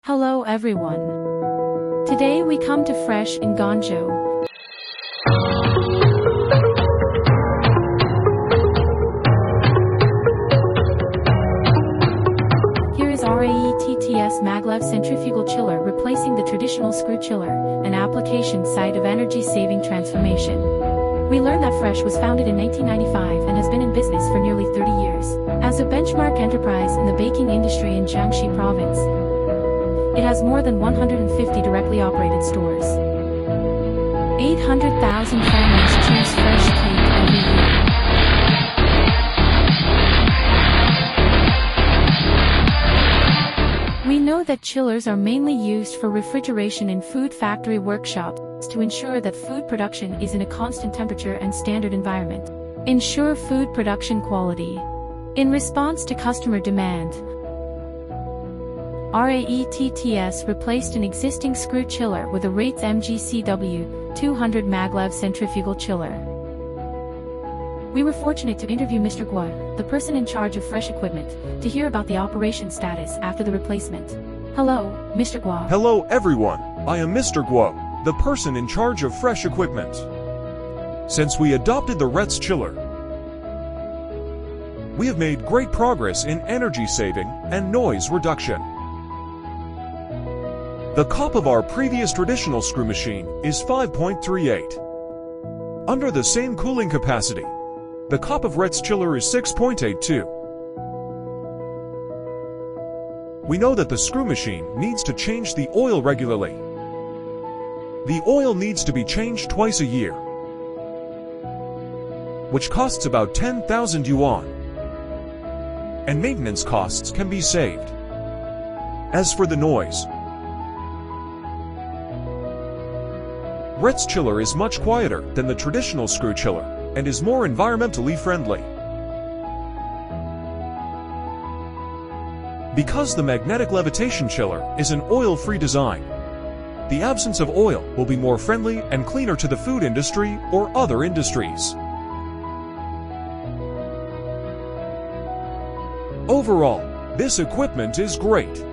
Hello everyone. Today we come to Fresh in Ganjo. Here is RAETTS maglev centrifugal chiller replacing the traditional screw chiller, an application site of energy-saving transformation. We learned that Fresh was founded in 1995 and has been in business for nearly 30 years. As a benchmark enterprise in the baking industry in Jiangxi province, it has more than 150 directly operated stores. 800,000 families choose Fresh cake every year. We know that chillers are mainly used for refrigeration in food factory workshops to ensure that food production is in a constant temperature and standard environment. Ensure food production quality. In response to customer demand, RAETTS replaced an existing screw chiller with a RAETTS MGCW 200 maglev centrifugal chiller. We were fortunate to interview Mr. Guo, the person in charge of Fresh equipment, to hear about the operation status after the replacement. Hello, Mr. Guo. Hello everyone, I am Mr. Guo, the person in charge of Fresh equipment. Since we adopted the RAETTS chiller, we have made great progress in energy saving and noise reduction. The cup of our previous traditional screw machine is 5.38. Under the same cooling capacity, the cup of RAETTS chiller is 6.82. We know that the screw machine needs to change the oil regularly. The oil needs to be changed twice a year, which costs about 10,000 yuan, and maintenance costs can be saved. As for the noise, RAETTS chiller is much quieter than the traditional screw chiller and is more environmentally friendly. Because the magnetic levitation chiller is an oil-free design, the absence of oil will be more friendly and cleaner to the food industry or other industries. Overall, this equipment is great.